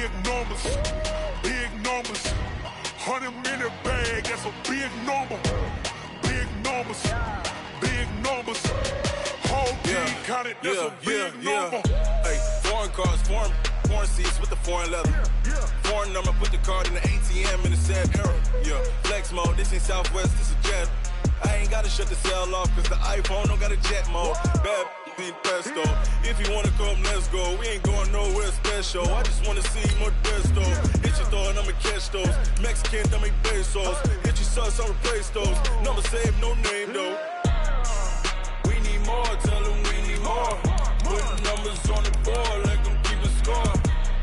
big numbers, big numbers. 100-minute bag, that's a big number. Big numbers, big numbers. Whole team counted, that's a big number. Hey, foreign cars, foreign seats with the foreign leather. Foreign number, put the card in the ATM in the sad era. Yeah, flex mode, this ain't Southwest, this is jet. I ain't gotta shut the cell off, cause the iPhone don't got a jet mode. Bad be pesto. If you wanna come, let's go. We ain't going nowhere special. I just wanna see more Modesto. Hit your throw and I'ma catch those. Mexican, dummy pesos. Hit your sus, I'll replace those. Number save, no name though. We need more, tell them we need more. Put numbers on the board, let them keep a score.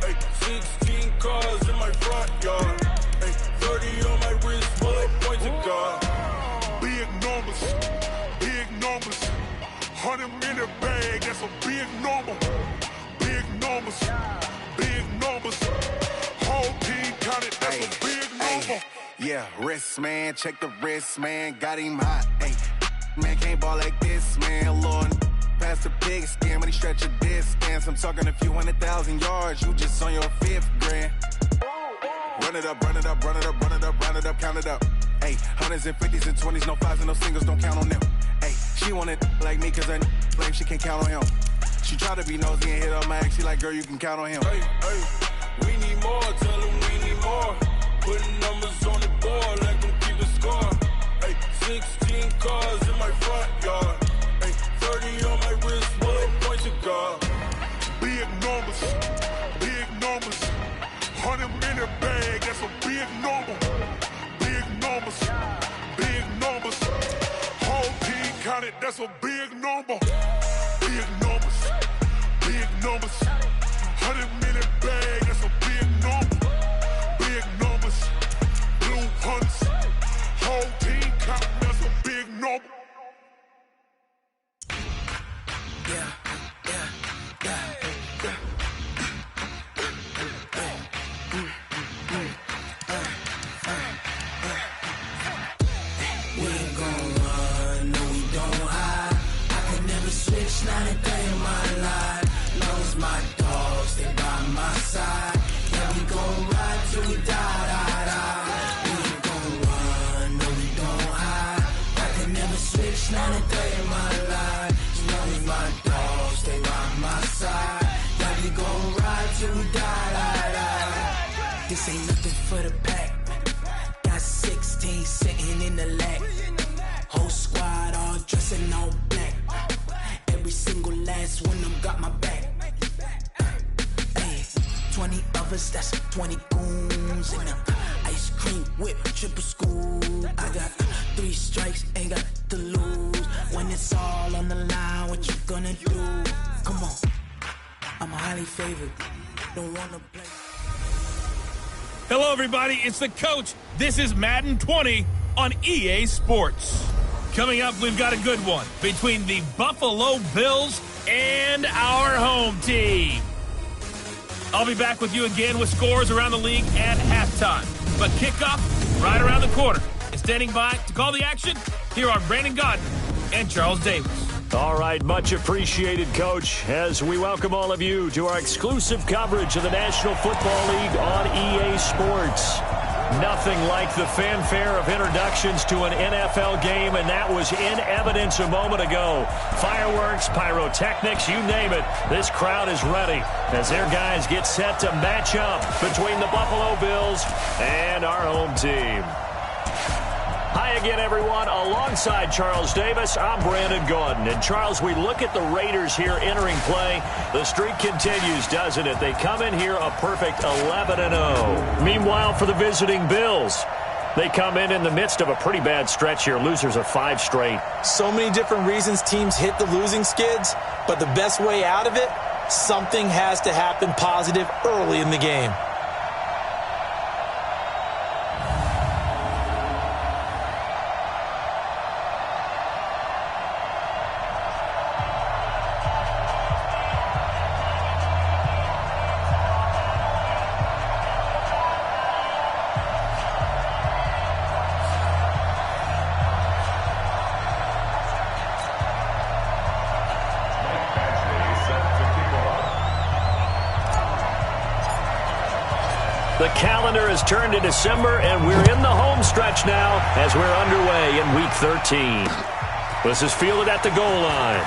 Hey, 16 cars in my front yard. Hey, 30 on my wrist, bullet point to God. Big numbers, big numbers. 100-minute bag, that's a big number. Big numbers, big numbers. Whole team counted, that's a big number. Yeah, wrist man, check the wrist man, got him hot. Ay, man can't ball like this, man. Lord, past the pig skin when he stretch a distance. I'm talking a few 100,000 yards, you just on your 5th grand. Run it up, run it up, run it up, run it up, run it up, count it up. Ay, hundreds and 50s and 20s, no 5s and no singles, don't count on them. Ay, she wanted like me cause I blame she can't count on him. She tried to be nosy and hit up my ex, she like, girl, you can count on him. Hey, we need more, tell them we need more. Putting numbers on the board, let them keep a score. Hey, 16 cars in my front yard. Hey, 30 on my wrist, bullet point to God. Big numbers, big numbers. 100-minute bag, that's a big number. Big numbers, big numbers. Whole team counted, that's a big number. Big numbers, big numbers. 100-minute bag, that's a big number. Big numbers, blue hunts. Whole team counted, that's a big number. Yeah. Not a day in my life. Long as my dogs stay by my side. Yeah, we gon' ride till we die. We ain't gon' run, no we don't hide. I can never switch, not a day in my life. As long as my dogs stay by my side. Yeah, we gon' ride till we die. This ain't nothing for the pack. Got 16 sitting in the lag. Whole squad all dressing all black. Every single last one of them got my back. Hey, 20 of us, that's 20 goons. And a ice cream whip, triple scoop. I got 3 strikes, ain't got to lose. When it's all on the line, what you gonna do? Come on, I'm highly favored. Don't wanna play. Hello, everybody. It's the coach. This is Madden 20 on EA Sports. Coming up, we've got a good one between the Buffalo Bills and our home team. I'll be back with you again with scores around the league at halftime. But kickoff right around the corner. And standing by to call the action, here are Brandon Godden and Charles Davis. All right, much appreciated, Coach, as we welcome all of you to our exclusive coverage of the National Football League on EA Sports. Nothing like the fanfare of introductions to an NFL game, and that was in evidence a moment ago. Fireworks, pyrotechnics, you name it. This crowd is ready as their guys get set to match up between the Buffalo Bills and our home team. Hi again, everyone. Alongside Charles Davis, I'm Brandon Gaudin. And, Charles, we look at the Raiders here entering play. The streak continues, doesn't it? They come in here a perfect 11-0. Meanwhile, for the visiting Bills, they come in the midst of a pretty bad stretch here. Losers of 5 straight. So many different reasons teams hit the losing skids, but the best way out of it, something has to happen positive early in the game. The calendar has turned to December, and we're in the home stretch now as we're underway in Week 13. This is fielded at the goal line.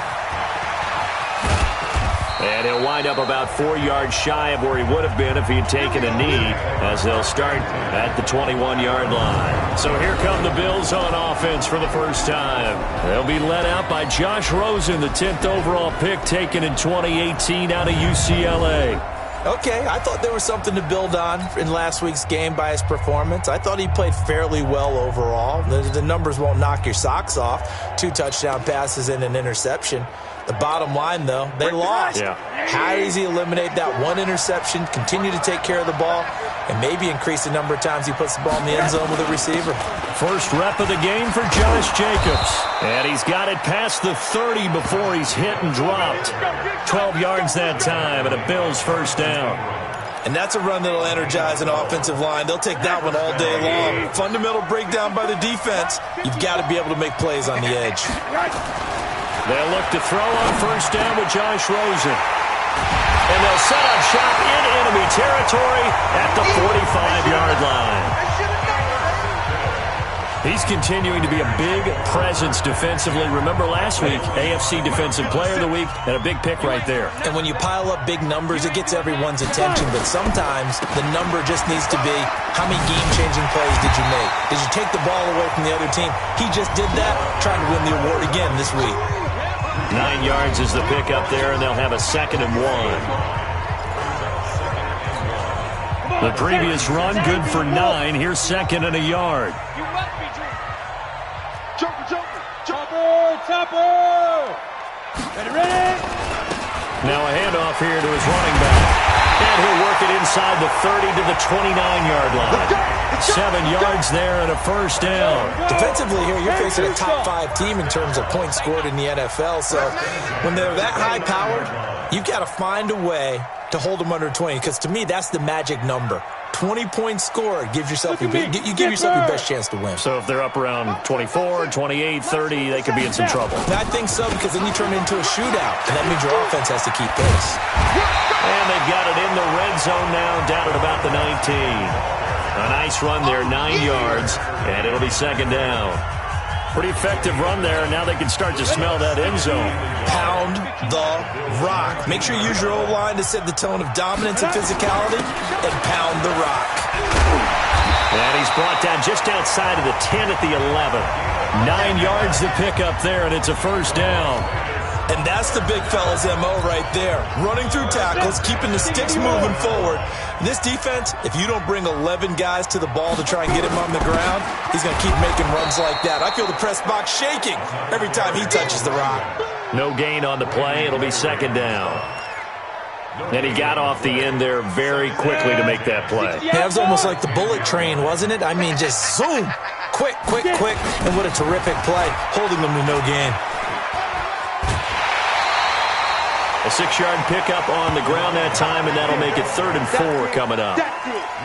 And he'll wind up about 4 yards shy of where he would have been if he had taken a knee, as they'll start at the 21-yard line. So here come the Bills on offense for the first time. They'll be led out by Josh Rosen, the 10th overall pick taken in 2018 out of UCLA. Okay, I thought there was something to build on in last week's game by his performance. I thought he played fairly well overall. The numbers won't knock your socks off. 2 touchdown passes and an interception. The bottom line, though, they lost. Yeah. How does he eliminate that 1 interception, continue to take care of the ball, and maybe increase the number of times he puts the ball in the end zone with a receiver? First rep of the game for Josh Jacobs. And he's got it past the 30 before he's hit and dropped. 12 yards that time, and a Bills first down. And that's a run that'll energize an offensive line. They'll take that one all day long. Fundamental breakdown by the defense. You've got to be able to make plays on the edge. They'll look to throw on first down with Josh Rosen. And they'll set up shop in enemy territory at the 45-yard line. He's continuing to be a big presence defensively. Remember last week, AFC Defensive Player of the Week, and a big pick right there. And when you pile up big numbers, it gets everyone's attention. But sometimes the number just needs to be, how many game-changing plays did you make? Did you take the ball away from the other team? He just did that, trying to win the award again this week. 9 yards is the pick up there, and they'll have a 2nd and 1. The previous run, good for 9. Here's 2nd and a yard. Now a handoff here to his running back. And he'll work it inside the 30 to the 29-yard line. 7 yards there and a first down. Defensively here, you're facing a top 5 team in terms of points scored in the NFL. So when they're that high-powered, you've got to find a way to hold them under 20. Because to me, that's the magic number. 20 points scored gives yourself you give yourself your best chance to win. So if they're up around 24, 28, 30, they could be in some trouble. I think so, because then you turn it into a shootout, and that means your offense has to keep pace. And they've got it in the red zone now, down at about the 19. A nice run there, 9 yards, and it'll be 2nd down. Pretty effective run there, and now they can start to smell that end zone. Pound the rock. Make sure you use your O-line to set the tone of dominance and physicality, and pound the rock. And he's brought down just outside of the 10 at the 11. 9 yards to pick up there, and it's a first down. And that's the big fella's MO right there. Running through tackles, keeping the sticks moving forward. This defense, if you don't bring 11 guys to the ball to try and get him on the ground, he's going to keep making runs like that. I feel the press box shaking every time he touches the rock. No gain on the play. It'll be 2nd down. And he got off the end there very quickly to make that play. Yeah, it was almost like the bullet train, wasn't it? I mean, just zoom. Quick, quick, quick. And what a terrific play, holding them to no gain. A 6-yard pickup on the ground that time, and that'll make it 3rd and 4 coming up.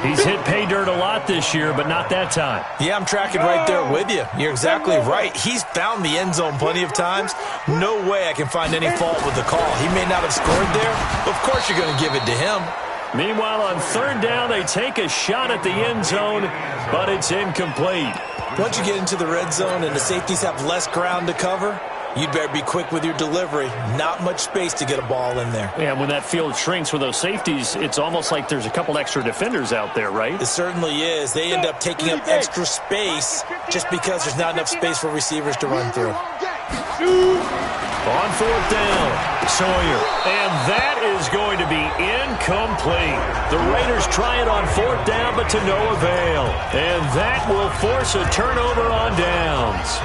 He's hit pay dirt a lot this year, but not that time. Yeah, I'm tracking right there with you. You're exactly right. He's found the end zone plenty of times. No way I can find any fault with the call. He may not have scored there, but of course you're going to give it to him. Meanwhile, on 3rd down, they take a shot at the end zone, but it's incomplete. Once you get into the red zone and the safeties have less ground to cover, you'd better be quick with your delivery. Not much space to get a ball in there. Yeah, when that field shrinks with those safeties, it's almost like there's a couple extra defenders out there, right? It certainly is. They end up taking up extra space just because there's not enough space for receivers to run through. On 4th down, Sawyer. And that is going to be incomplete. The Raiders try it on 4th down, but to no avail. And that will force a turnover on downs.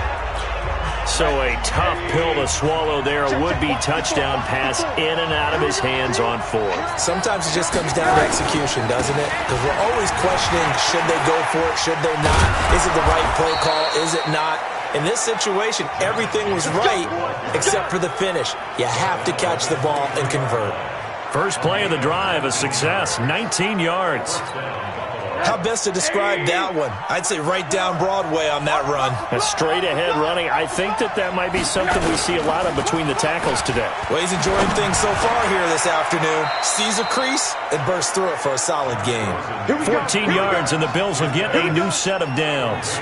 So a tough pill to swallow there. A would-be touchdown pass in and out of his hands on 4th. Sometimes it just comes down to execution, doesn't it? Because we're always questioning, should they go for it, should they not? Is it the right play call, is it not? In this situation, everything was right except for the finish. You have to catch the ball and convert. First play of the drive, a success, 19 yards. How best to describe that one? I'd say right down Broadway on that run. A straight-ahead running. I think that might be something we see a lot of between the tackles today. Well, he's enjoying things so far here this afternoon. Sees a crease and bursts through it for a solid gain. 14 yards, and the Bills will get a new set of downs.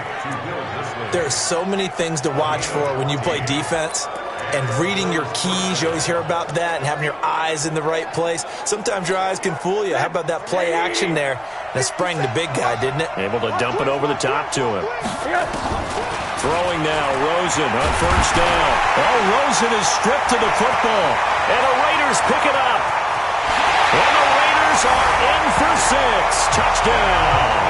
There are so many things to watch for when you play defense. And reading your keys, you always hear about that, and having your eyes in the right place. Sometimes your eyes can fool you. How about that play action there? That sprang the big guy, didn't it? Able to dump it over the top to him. Throwing now, Rosen on first down. Oh, Rosen is stripped to the football. And the Raiders pick it up. And the Raiders are in for 6. Touchdown.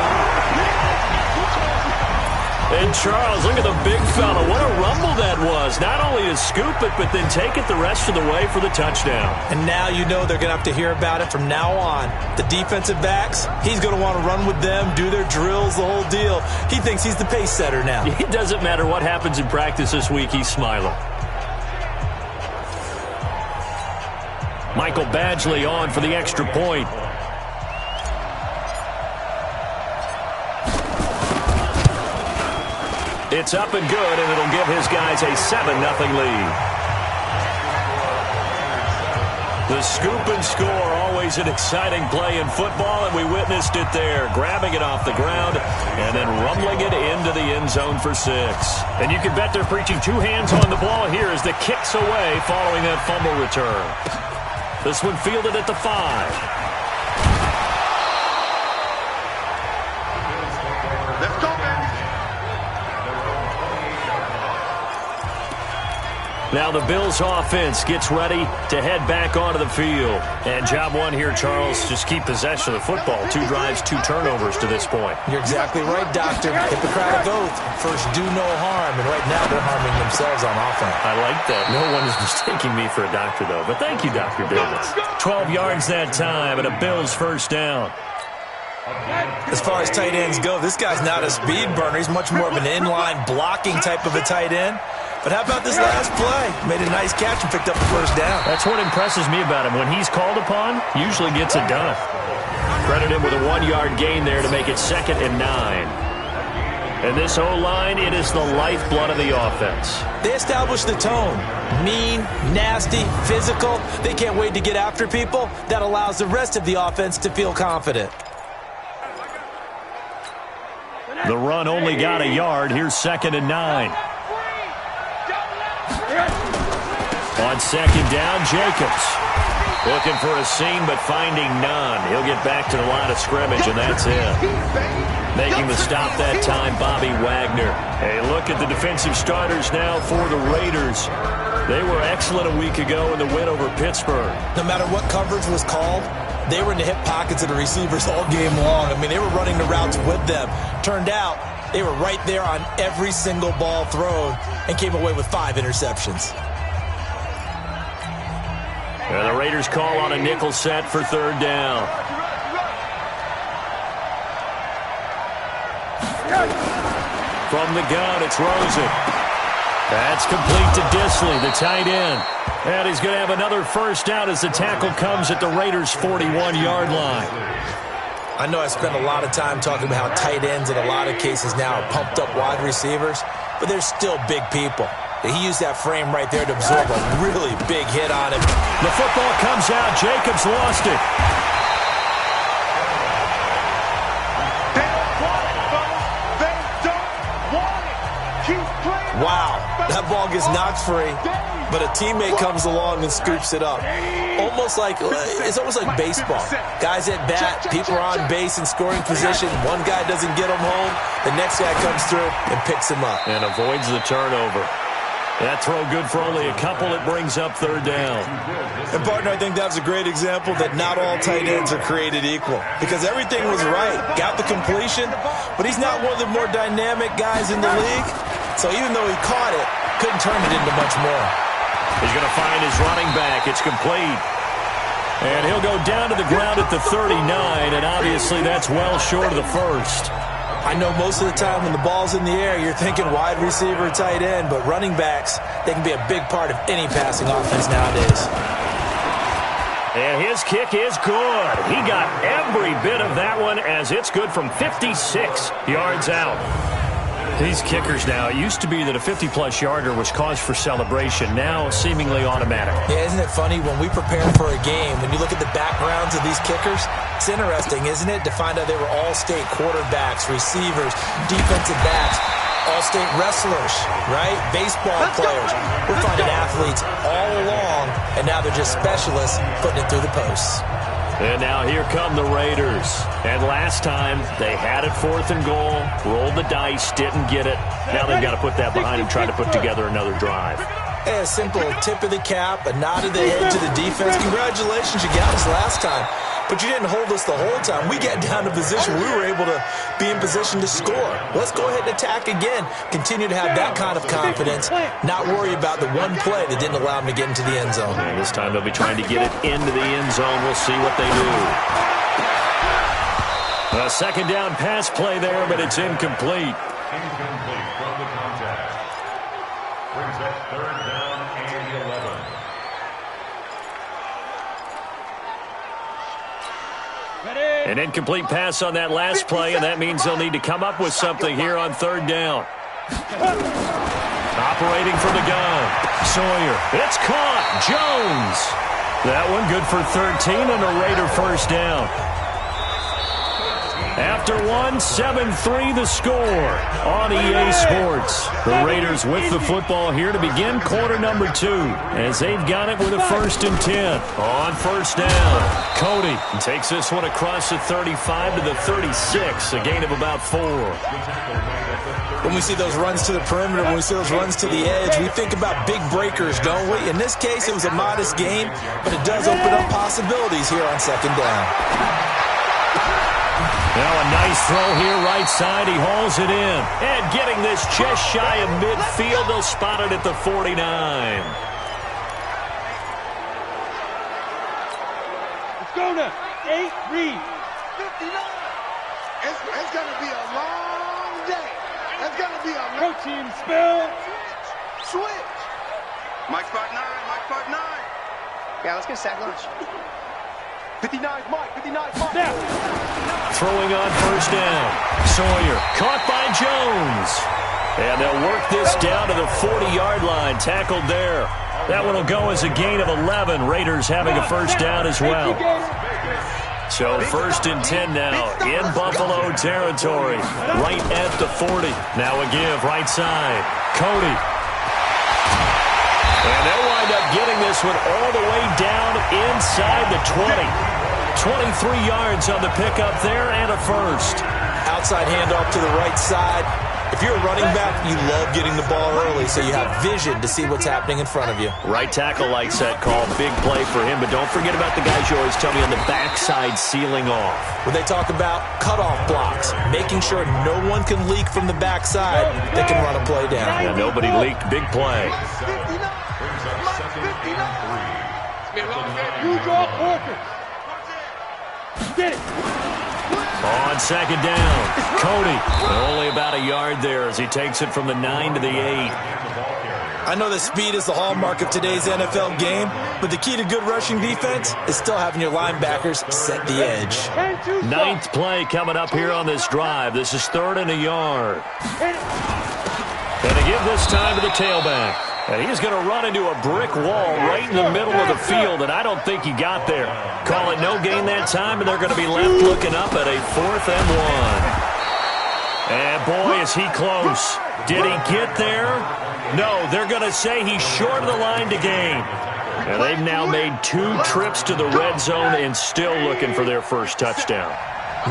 And Charles, look at the big fella. What a rumble that was. Not only to scoop it, but then take it the rest of the way for the touchdown. And now you know they're going to have to hear about it from now on. The defensive backs, he's going to want to run with them, do their drills, the whole deal. He thinks he's the pace setter now. It doesn't matter what happens in practice this week, he's smiling. Michael Badgley on for the extra point. It's up and good, and it'll give his guys a 7-0 lead. The scoop and score, always an exciting play in football, and we witnessed it there. Grabbing it off the ground and then rumbling it into the end zone for 6. And you can bet they're preaching 2 hands on the ball here as the kick's away following that fumble return. This one fielded at the 5. Now the Bills offense gets ready to head back onto the field. And job one here, Charles, just keep possession of the football. 2 drives, 2 turnovers to this point. You're exactly right, Doctor. Hippocratic oath. First, do no harm. And right now, they're harming themselves on offense. I like that. No one is mistaking me for a doctor, though. But thank you, Dr. Davis. 12 yards that time and a Bills first down. As far as tight ends go, this guy's not a speed burner. He's much more of an inline blocking type of a tight end. But how about this last play? Made a nice catch and picked up the first down. That's what impresses me about him. When he's called upon, usually gets it done. Credit him with a 1-yard gain there to make it 2nd and 9. And this O-line, it is the lifeblood of the offense. They established the tone. Mean, nasty, physical. They can't wait to get after people. That allows the rest of the offense to feel confident. The run only got a yard. Here's 2nd and 9. On 2nd down, Jacobs. Looking for a seam, but finding none. He'll get back to the line of scrimmage, and that's it. Making the stop that time, Bobby Wagner. Hey, look at the defensive starters now for the Raiders. They were excellent a week ago in the win over Pittsburgh. No matter what coverage was called, they were in the hip pockets of the receivers all game long. I mean, they were running the routes with them. Turned out, they were right there on every single ball thrown and came away with 5 interceptions. And the Raiders call on a nickel set for 3rd down. From the gun, it's Rosen. That's complete to Disley, the tight end. And he's going to have another first down as the tackle comes at the Raiders' 41-yard line. I know I spent a lot of time talking about how tight ends in a lot of cases now are pumped up wide receivers, but they're still big people. He used that frame right there to absorb a really big hit on him. The football comes out. Jacobs lost it. Wow, that ball gets knocked free, but a teammate comes along and scoops it up. It's almost like baseball. Guys at bat, people are on base in scoring position. One guy doesn't get him home. The next guy comes through and picks him up. And avoids the turnover. That throw good for only a couple. It brings up 3rd down. And, partner, I think that was a great example that not all tight ends are created equal. Because everything was right. Got the completion, but he's not one of the more dynamic guys in the league. So even though he caught it, couldn't turn it into much more. He's going to find his running back. It's complete. And he'll go down to the ground at the 39, and obviously that's well short of the first. I know most of the time when the ball's in the air, you're thinking wide receiver, tight end, but running backs, they can be a big part of any passing offense nowadays. And his kick is good. He got every bit of that one as it's good from 56 yards out. These kickers now, it used to be that a 50-plus yarder was cause for celebration. Now, seemingly automatic. Yeah, isn't it funny? When we prepare for a game, when you look at the backgrounds of these kickers, it's interesting, isn't it, to find out they were all-state quarterbacks, receivers, defensive backs, all-state wrestlers, right? Baseball players. We're finding athletes all along, and now they're just specialists putting it through the posts. And now here come the Raiders. And last time, they had it 4th and goal, rolled the dice, didn't get it. Now they've got to put that behind and try to put together another drive. Hey, a simple tip of the cap, a nod of the head to the defense. Congratulations, you got us last time. But you didn't hold us the whole time. We got down to position. We were able to be in position to score. Let's go ahead and attack again. Continue to have that kind of confidence. Not worry about the one play that didn't allow them to get into the end zone. And this time they'll be trying to get it into the end zone. We'll see what they do. A second down pass play there, but it's incomplete. Incomplete from the contact. Brings up 3rd down and 11. An incomplete pass on that last play, and that means they'll need to come up with something here on 3rd down. Operating from the gun. Sawyer. It's caught. Jones. That one good for 13 and a Raider first down. After one, 7-3 the score on EA Sports. The Raiders with the football here to begin quarter number 2 as they've got it with a 1st and 10. On 1st down, Cody takes this one across the 35 to the 36, a gain of about 4. When we see those runs to the perimeter, when we see those runs to the edge, we think about big breakers, don't we? In this case, it was a modest game, but it does open up possibilities here on 2nd down. Now a nice throw here, right side. He hauls it in. And getting this just shy of midfield, they'll spot it at the 49. Let's go now. 8, read. 59. It's going to be a long day. It's going to be a long Coach team spell. switch. Mike spot 9. Mike spot 9. Yeah, let's get a sack lunch. 59 Mike. 59 Mike. Snap. Throwing on 1st down. Sawyer caught by Jones. And they'll work this down to the 40-yard line. Tackled there. That one will go as a gain of 11. Raiders having a 1st down as well. So 1st and 10 now in Buffalo territory. Right at the 40. Now a give right side. Cody. And they'll wind up getting this one all the way down inside the 20. 23 yards on the pickup there and a 1st. Outside handoff to the right side. If you're a running back, you love getting the ball early so you have vision to see what's happening in front of you. Right tackle likes that call. Big play for him, but don't forget about the guys you always tell me on the backside sealing off. When they talk about cutoff blocks, making sure no one can leak from the backside, they can run a play down. Yeah, nobody leaked. Big play. 59. Mike 59. You draw Porter. Get it. On 2nd down, Cody. Only about a yard there as he takes it from the 9 to the 8. I know that speed is the hallmark of today's NFL game, but the key to good rushing defense is still having your linebackers set the edge. 9th play coming up here on this drive. This is 3rd and a yard. And they give this time to the tailback. And he's going to run into a brick wall right in the middle of the field, and I don't think he got there. Call it no gain that time, and they're going to be left looking up at a 4th and 1. And boy, is he close. Did he get there? No, they're going to say he's short of the line to gain. And they've now made 2 trips to the red zone and still looking for their 1st touchdown.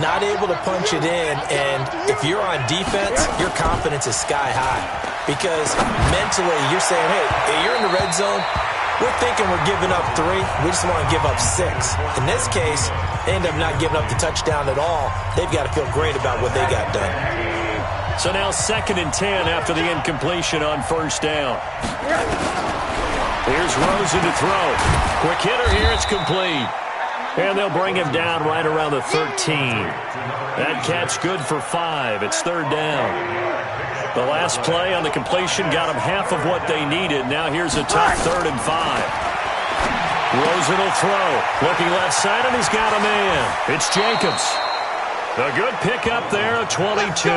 Not able to punch it in, and if you're on defense, your confidence is sky high. Because mentally, you're saying, hey, you're in the red zone. We're thinking we're giving up 3. We just want to give up 6. In this case, they end up not giving up the touchdown at all. They've got to feel great about what they got done. So now 2nd and 10 after the incompletion on 1st down. Here's Rosen to throw. Quick hitter here, it's complete. And they'll bring him down right around the 13. That catch good for 5. It's 3rd down. The last play on the completion got them half of what they needed. Now here's a tough 3rd and 5. Rosen will throw. Looking left side, and he's got a man. It's Jacobs. A good pickup there, a 22.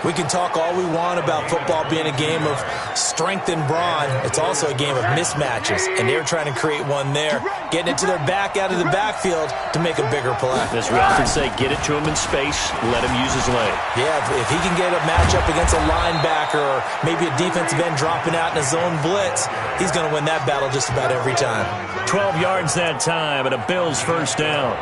We can talk all we want about football being a game of strength and brawn. It's also a game of mismatches, and they're trying to create one there, getting it to their back out of the backfield to make a bigger play. As we often say, get it to him in space, let him use his leg. Yeah, if he can get a matchup against a linebacker or maybe a defensive end dropping out in a zone blitz, he's going to win that battle just about every time. 12 yards that time, and a Bills first down.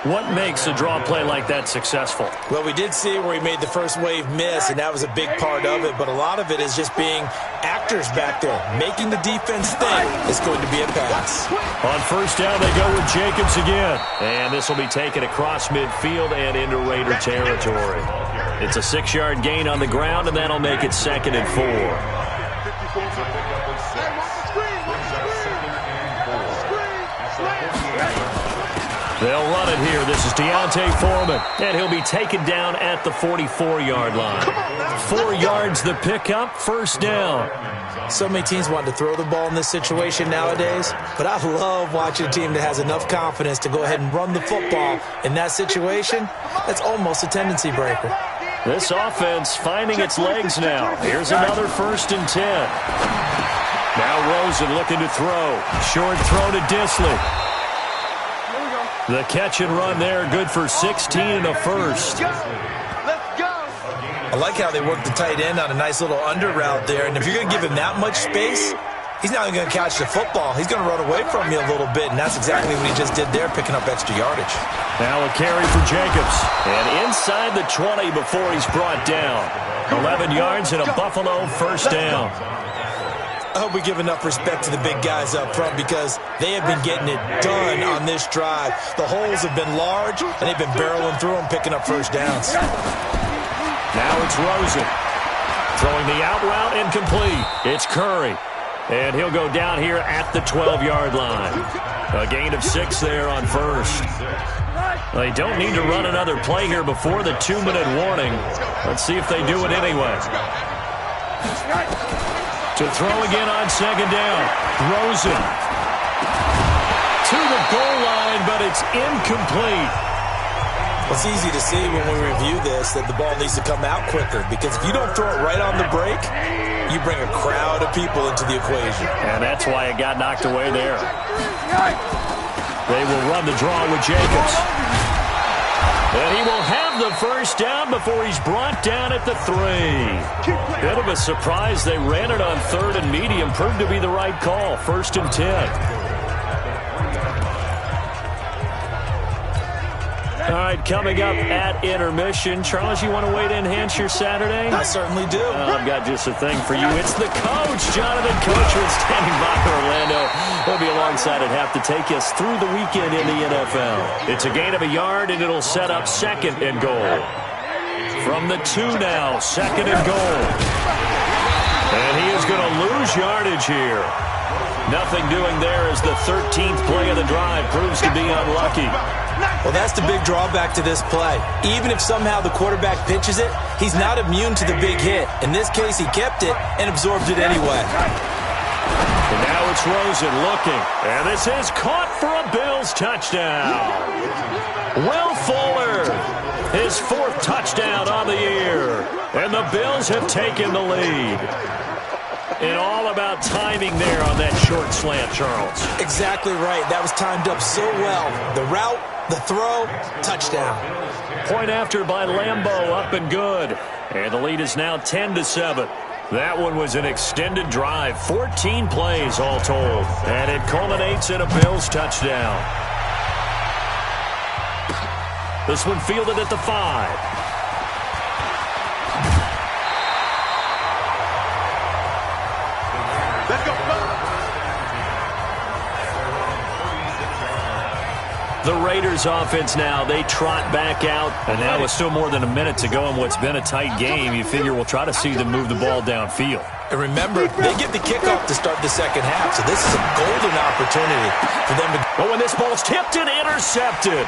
What makes a draw play like that successful? Well, we did see where he made the first wave miss, and that was a big part of it, but a lot of it is just being actors back there, making the defense think it's going to be a pass. On first down, they go with Jacobs again, and this will be taken across midfield and into Raider territory. It's a 6-yard gain on the ground, and that'll make it 2nd and 4. They'll run it here. This is Deontay Foreman, and he'll be taken down at the 44-yard line. 4 yards the pickup, first down. So many teams want to throw the ball in this situation nowadays, but I love watching a team that has enough confidence to go ahead and run the football. In that situation, that's almost a tendency breaker. This offense finding its legs now. Here's another 1st and 10. Now Rosen looking to throw. Short throw to Disley. The catch and run there, good for 16 and a first. I like how they work the tight end on a nice little under route there, and if you're going to give him that much space, he's not even going to catch the football. He's going to run away from you a little bit, and that's exactly what he just did there, picking up extra yardage. Now a carry for Jacobs, and inside the 20 before he's brought down. 11 yards and a Buffalo first down. I hope we give enough respect to the big guys up front because they have been getting it done on this drive. The holes have been large, and they've been barreling through them, picking up first downs. Now it's Rosen. Throwing the out route incomplete. It's Curry. And he'll go down here at the 12-yard line. A gain of 6 there on first. They don't need to run another play here before the 2-minute warning. Let's see if they do it anyway. To throw again on 2nd down. Rosen. To the goal line, but it's incomplete. It's easy to see when we review this that the ball needs to come out quicker because if you don't throw it right on the break, you bring a crowd of people into the equation. And that's why it got knocked away there. They will run the draw with Jacobs. And he will have the first down before he's brought down at the 3. Bit of a surprise. They ran it on 3rd and medium. Proved to be the right call. 1st and 10. All right, coming up at intermission. Charles, you want to wait to enhance your Saturday? I certainly do. I've got just a thing for you. It's the coach, Jonathan Coachman, standing by Orlando. He'll be alongside at half to take us through the weekend in the NFL. It's a gain of a yard, and it'll set up 2nd and goal. From the 2 now, 2nd and goal. And he is going to lose yardage here. Nothing doing there as the 13th play of the drive proves to be unlucky. Well, that's the big drawback to this play. Even if somehow the quarterback pitches it, he's not immune to the big hit. In this case, he kept it and absorbed it anyway. And now it's Rosen looking. And this is caught for a Bills touchdown. Will Fuller, his 4th touchdown on the year. And the Bills have taken the lead. And all about timing there on that short slant, Charles. Exactly right. That was timed up so well. The route, the throw, touchdown. Point after by Lambeau, up and good. And the lead is now 10-7. That one was an extended drive, 14 plays all told. And it culminates in a Bills touchdown. This one fielded at the 5. Let's go. The Raiders offense now, they trot back out. And now with still more than a minute to go in what's been a tight game, you figure we'll try to see them move the ball downfield. And remember, they get the kickoff to start the second half, so this is a golden opportunity for them to... Oh, and this ball's tipped and intercepted.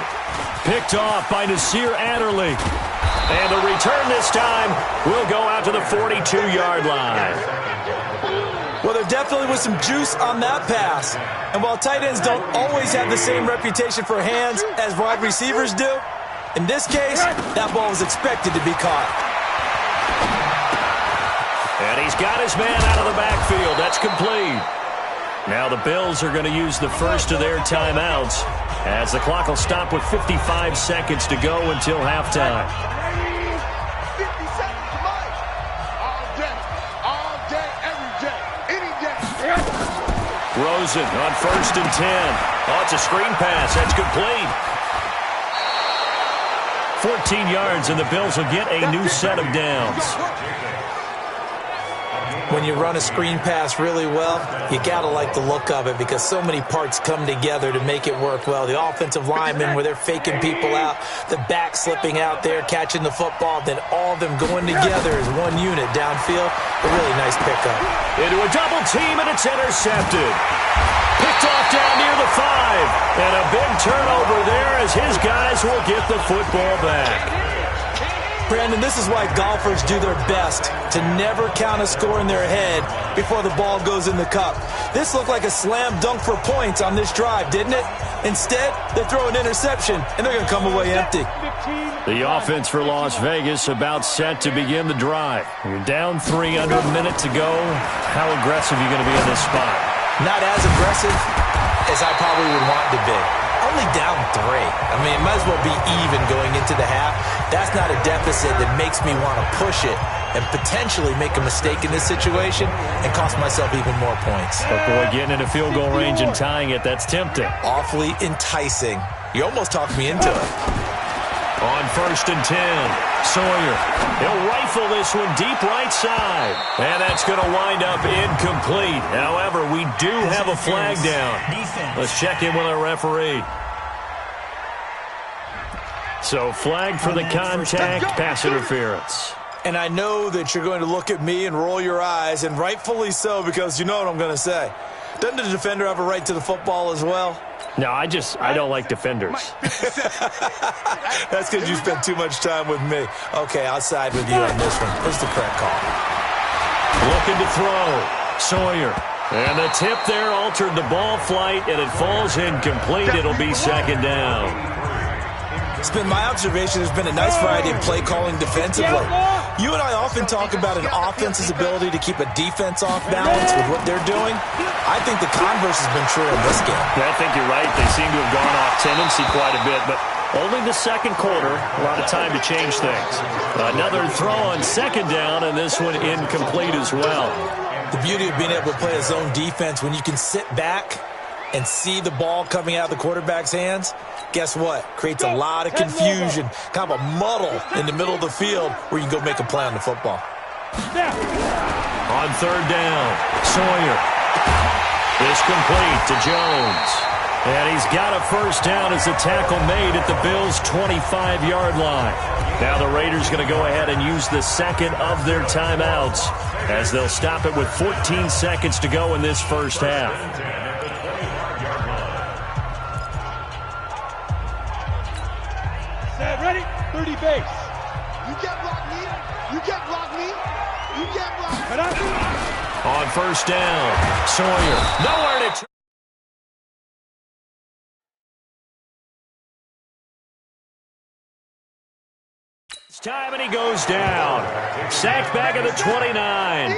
Picked off by Nasir Adderley. And the return this time will go out to the 42-yard line. Well, there definitely was some juice on that pass. And while tight ends don't always have the same reputation for hands as wide receivers do, in this case, that ball was expected to be caught. And he's got his man out of the backfield. That's complete. Now the Bills are going to use the first of their timeouts as the clock will stop with 55 seconds to go until halftime. 50 seconds to Mike. All day, every day, any day. Rosen on 1st and 10. Oh, it's a screen pass. That's complete. 14 yards, and the Bills will get a new set of downs. When you run a screen pass really well, you got to like the look of it because so many parts come together to make it work well. The offensive linemen, where they're faking people out, the back slipping out there, catching the football, then all of them going together as one unit downfield. A really nice pickup. Into a double team, and it's intercepted. Picked off down near the 5. And a big turnover there as his guys will get the football back. Brandon, this is why golfers do their best to never count a score in their head before the ball goes in the cup. This looked like a slam dunk for points on this drive, didn't it? Instead, they throw an interception, and they're going to come away empty. The offense for Las Vegas about set to begin the drive. You're down 3 under a minute to go. How aggressive are you going to be in this spot? Not as aggressive as I probably would want to be. Only down 3. I mean, it might as well be even going into the half. That's not a deficit that makes me want to push it and potentially make a mistake in this situation and cost myself even more points. But boy, getting into field goal range and tying it, that's tempting. Awfully enticing. You almost talked me into it. On 1st and 10, Sawyer. He'll rifle this one deep right side. And that's going to wind up incomplete. However, we do have a flag down. Let's check in with our referee. So flag for the contact, pass interference. And I know that you're going to look at me and roll your eyes, and rightfully so, because you know what I'm going to say. Doesn't the defender have a right to the football as well? No, I don't like defenders. That's because you spent too much time with me. Okay, I'll side with you on this one. Here's the correct call. Looking to throw. Sawyer. And the tip there altered the ball flight, and it falls incomplete. It'll be 2nd down. It's been my observation there's been a nice variety of play calling defensively. You and I often talk about an offense's ability to keep a defense off balance with what they're doing. I think the converse has been true in this game. Yeah, I think you're right. They seem to have gone off tendency quite a bit, but only the 2nd quarter. A lot of time to change things. Another throw on 2nd down, and this one incomplete as well. The beauty of being able to play a zone defense when you can sit back and see the ball coming out of the quarterback's hands, guess what? Creates a lot of confusion, kind of a muddle in the middle of the field where you can go make a play on the football. On 3rd down, Sawyer. Is complete to Jones. And he's got a 1st down as the tackle made at the Bills' 25-yard line. Now the Raiders going to go ahead and use the 2nd of their timeouts as they'll stop it with 14 seconds to go in this 1st half. Ready? 30 base. You can't block me. You can't block me. You can't block me. On 1st down, Sawyer. Nowhere to... It's time, and he goes down. Sacked back at the 29.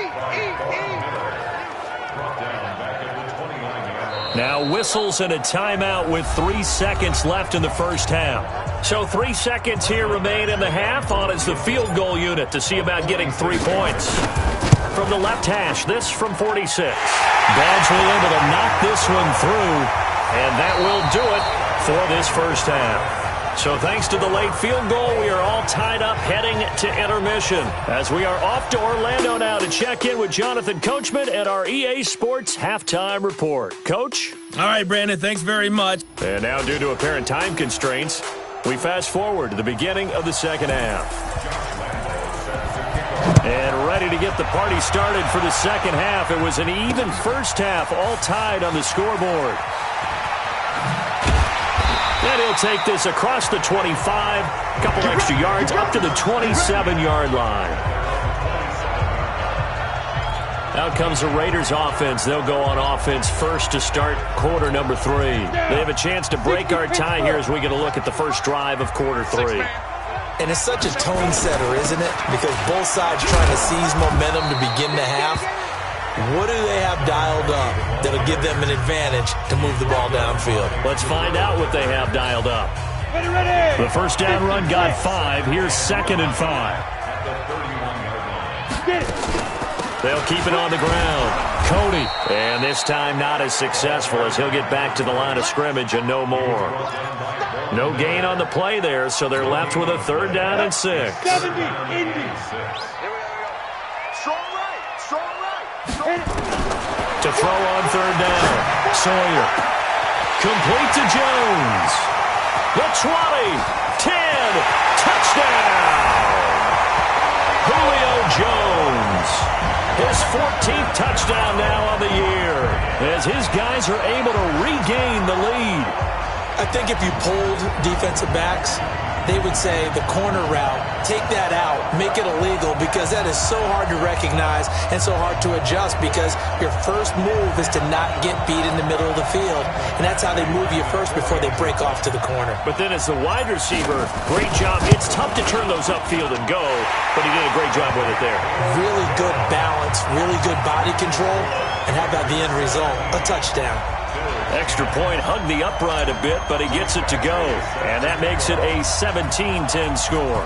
Now whistles and a timeout with 3 seconds left in the 1st half. So 3 seconds here remain in the half. On is the field goal unit to see about getting 3 points. From the left hash, this from 46. Badgley able to knock this one through, and that will do it for this 1st half. So thanks to the late field goal, we are all tied up heading to intermission as we are off to Orlando now to check in with Jonathan Coachman and our EA Sports Halftime Report. Coach? All right, Brandon, thanks very much. And now due to apparent time constraints, we fast forward to the beginning of the 2nd half. And ready to get the party started for the 2nd half. It was an even 1st half, all tied on the scoreboard. And he'll take this across the 25, a couple extra yards, up to the 27-yard line. Out comes the Raiders offense. They'll go on offense first to start quarter number 3. They have a chance to break our tie here as we get a look at the first drive of quarter 3. And it's such a tone setter, isn't it? Because both sides trying to seize momentum to begin the half. What do they have dialed up that'll give them an advantage to move the ball downfield? Let's find out what they have dialed up. The first down run got 5. Here's 2nd and 5. They'll keep it on the ground. Cody. And this time not as successful as he'll get back to the line of scrimmage and no more. No gain on the play there, so they're left with a 3rd down and 6. 70, Indy. Strong right. To throw on 3rd down. Sawyer. Complete to Jones. The 20. 10. Touchdown. Julio Jones. His 14th touchdown now on the year as his guys are able to regain the lead. I think if you polled defensive backs, they would say the corner route, take that out, make it illegal, because that is so hard to recognize and so hard to adjust, because your first move is to not get beat in the middle of the field, and that's how they move you first before they break off to the corner. But then as the wide receiver, great job. It's tough to turn those upfield and go, but he did a great job with it there. Really good balance, really good body control, and how about the end result? A touchdown. Extra point, hugged the upright a bit, but he gets it to go. And that makes it a 17-10 score.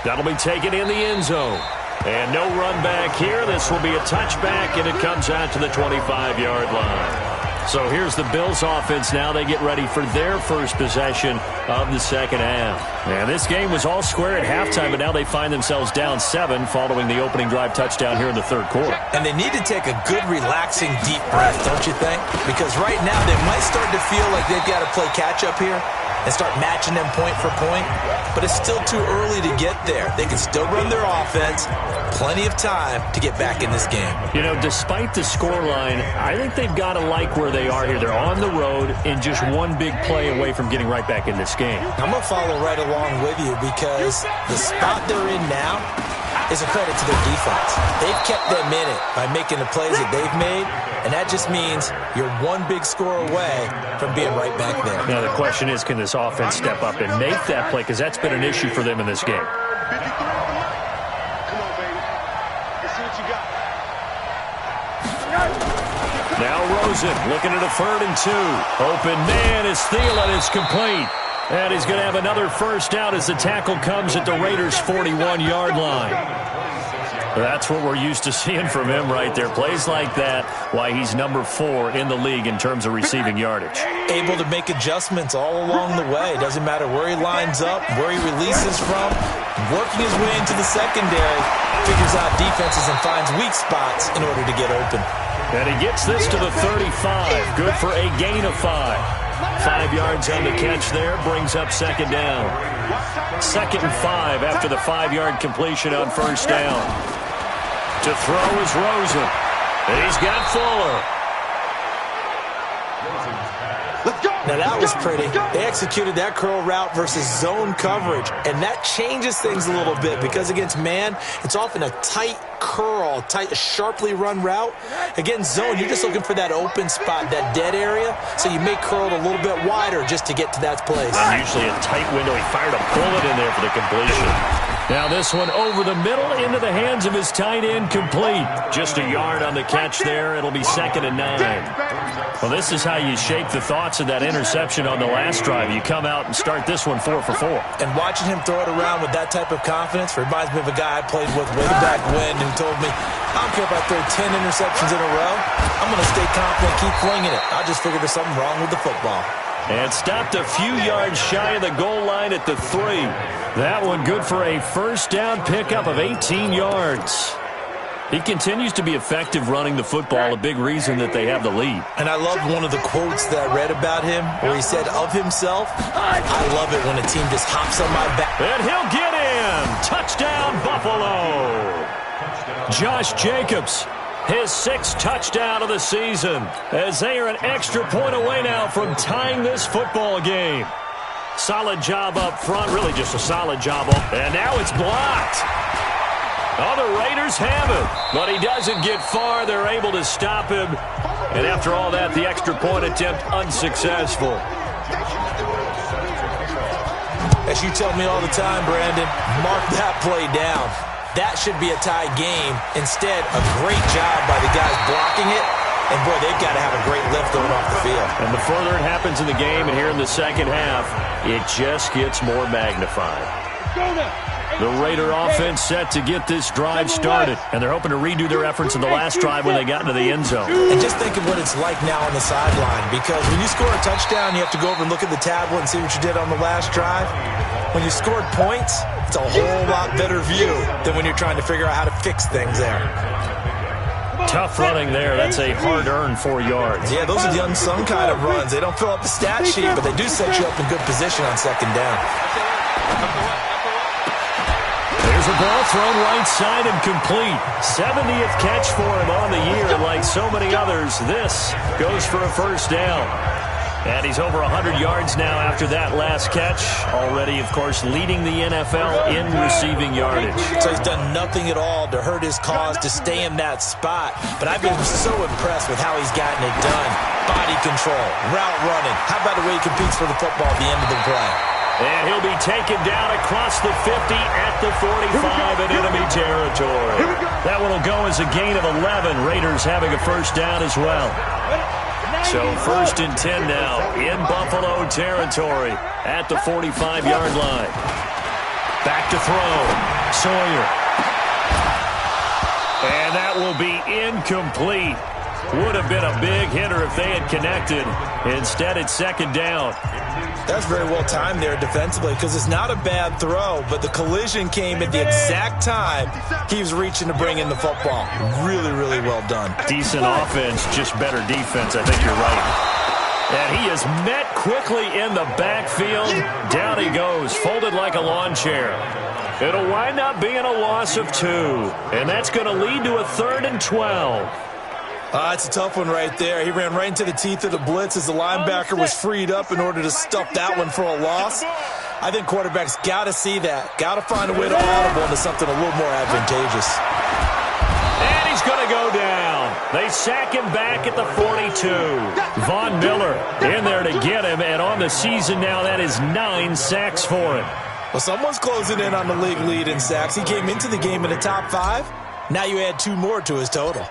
That'll be taken in the end zone. And no run back here. This will be a touchback, and it comes out to the 25-yard line. So here's the Bills offense now. They get ready for their first possession of the second half. And this game was all square at halftime, but now they find themselves down 7 following the opening drive touchdown here in the 3rd quarter. And they need to take a good, relaxing, deep breath, don't you think? Because right now they might start to feel like they've got to play catch-up here and start matching them point for point. But it's still too early to get there. They can still run their offense. Plenty of time to get back in this game. You know, despite the scoreline, I think they've got to like where they are here. They're on the road and just one big play away from getting right back in this game. I'm going to follow right along with you, because the spot they're in now is a credit to their defense. They've kept them in it by making the plays that they've made, and that just means you're one big score away from being right back there. Now the question is, can this offense step up and make that play? Because that's been an issue for them in this game. Now Rosen looking at a 3rd and 2. Open man is Thielen. Is complete. And he's going to have another first down as the tackle comes at the Raiders' 41-yard line. That's what we're used to seeing from him right there. Plays like that, why he's number 4 in the league in terms of receiving yardage. Able to make adjustments all along the way. Doesn't matter where he lines up, where he releases from. Working his way into the secondary. Figures out defenses and finds weak spots in order to get open. And he gets this to the 35. Good for a gain of 5. 5 yards on the catch there, brings up 2nd down. 2nd and 5 after the 5-yard completion on first down. To throw is Rosen. And he's got Fuller. Now that was pretty. They executed that curl route versus zone coverage, and that changes things a little bit, because against man, it's often a tight curl, tight, sharply run route. Against zone, you're just looking for that open spot, that dead area, so you may curl it a little bit wider just to get to that place. And usually a tight window. He fired a bullet in there for the completion. Now this one over the middle into the hands of his tight end, complete. Just a yard on the catch there. It'll be 2nd and 9. Well, this is how you shake the thoughts of that interception on the last drive. You come out and start this one 4 for 4. And watching him throw it around with that type of confidence reminds me of a guy I played with way back when, who told me, I don't care if I throw 10 interceptions in a row. I'm going to stay confident, keep flinging it. I just figured there's something wrong with the football. And stopped a few yards shy of the goal line at the 3. That one good for a first down pickup of 18 yards. He continues to be effective running the football, a big reason that they have the lead. And I love one of the quotes that I read about him where he said of himself, I love it when a team just hops on my back. And he'll get in. Touchdown, Buffalo. Josh Jacobs, his 6th touchdown of the season, as they are an extra point away now from tying this football game. Solid job up front, really just a solid job up. And now it's blocked. Oh, the Raiders have it, but he doesn't get far. They're able to stop him. And after all that, the extra point attempt unsuccessful. As you tell me all the time, Brandon, mark that play down. That should be a tie game. Instead, a great job by the guys blocking it. And, boy, they've got to have a great lift going off the field. And the further it happens in the game, and here in the second half, it just gets more magnified. The Raider offense set to get this drive started, and they're hoping to redo their efforts in the last drive when they got into the end zone. And just think of what it's like now on the sideline, because when you score a touchdown, you have to go over and look at the tablet and see what you did on the last drive. When you scored points, it's a whole lot better view than when you're trying to figure out how to fix things there. Tough running there. That's a hard-earned 4 yards. Yeah, those are the unsung kind of runs. They don't fill up the stat sheet, but they do set you up in good position on second down. There's a ball thrown right side and complete. 70th catch for him on the year. And like so many others, this goes for a first down. And he's over 100 yards now after that last catch. Already, of course, leading the NFL in receiving yardage. So he's done nothing at all to hurt his cause to stay in that spot. But I've been so impressed with how he's gotten it done. Body control, route running. How about the way he competes for the football at the end of the play? And he'll be taken down across the 50 at the 45 in enemy territory. That one will go as a gain of 11. Raiders having a first down as well. So first and 10 now in Buffalo territory at the 45-yard line. Back to throw. Sawyer. And that will be incomplete. Would have been a big hitter if they had connected. Instead, it's second down. That's very well timed there defensively, because it's not a bad throw, but the collision came at the exact time he was reaching to bring in the football. Really, really well done. Decent offense, just better defense. I think you're right. And he is met quickly in the backfield. Down he goes, folded like a lawn chair. It'll wind up being a loss of 2, and that's going to lead to a 3rd and 12. It's a tough one right there. He ran right into the teeth of the blitz as the linebacker was freed up in order to stuff that one for a loss. I think quarterbacks got to see that. Got to find a way to audible into something a little more advantageous. And he's going to go down. They sack him back at the 42. Von Miller in there to get him, and on the season now, that is 9 sacks for him. Well, someone's closing in on the league lead in sacks. He came into the game in the top 5. Now you add 2 more to his total.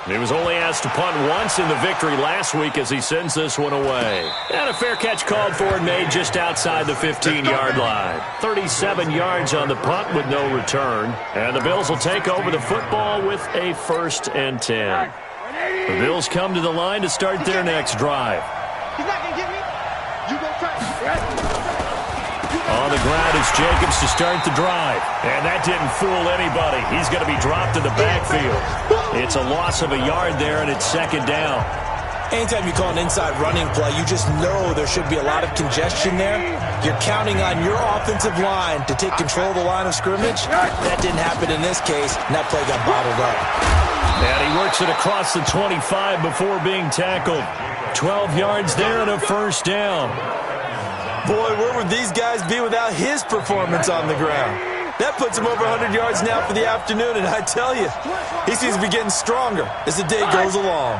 He was only asked to punt once in the victory last week as he sends this one away. And a fair catch called for and made just outside the 15-yard line. 37 yards on the punt with no return. And the Bills will take over the football with a 1st and 10. The Bills come to the line to start their next drive. He's not going to get me. You go try. On the ground is Jacobs to start the drive. And that didn't fool anybody. He's going to be dropped in the backfield. It's a loss of a yard there, and it's second down. Anytime you call an inside running play, you just know there should be a lot of congestion there. You're counting on your offensive line to take control of the line of scrimmage. That didn't happen in this case, and that play got bottled up. And he works it across the 25 before being tackled. 12 yards there and a first down. Boy, where would these guys be without his performance on the ground? That puts him over 100 yards now for the afternoon, and I tell you, he seems to be getting stronger as the day goes along.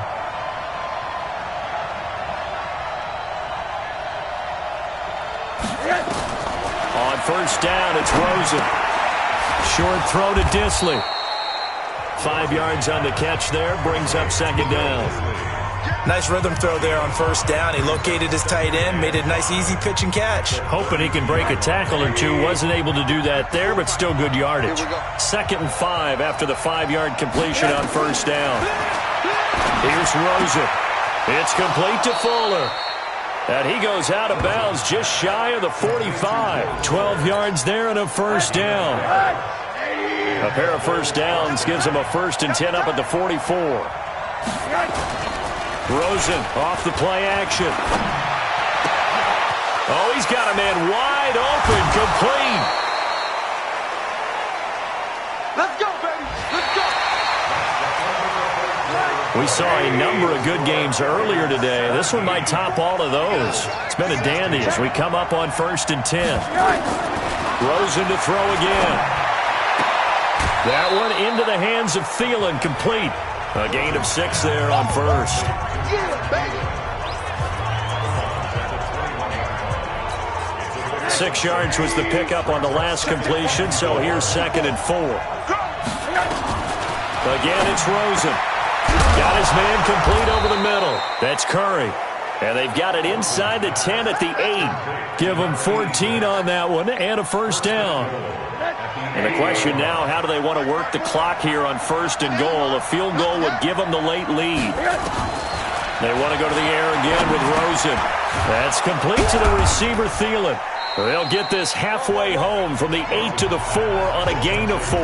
On first down, it's Rosen. Short throw to Disley. 5 yards on the catch there, brings up second down. Nice rhythm throw there on first down. He located his tight end, made a nice easy pitch and catch. Hoping he can break a tackle or two. Wasn't able to do that there, but still good yardage. 2nd and 5 after the 5-yard completion on first down. Here's Rosen. It's complete to Fuller. And he goes out of bounds just shy of the 45. 12 yards there and a first down. A pair of first downs gives him a 1st and 10 up at the 44. Rosen off the play action. Oh, he's got a man wide open, complete. Let's go, baby. Let's go. We saw a number of good games earlier today. This one might top all of those. It's been a dandy as we come up on 1st and 10. Rosen to throw again. That one into the hands of Thielen, complete. A gain of 6 there on 1st. 6 yards was the pickup on the last completion, so here's 2nd and 4. Again, it's Rosen. Got his man complete over the middle. That's Curry. And they've got it inside the 10 at the 8. Give them 14 on that one and a 1st down. And the question now, how do they want to work the clock here on 1st and goal? A field goal would give them the late lead. They want to go to the air again with Rosen. That's complete to the receiver, Thielen. They'll get this halfway home from the 8 to the 4 on a gain of 4.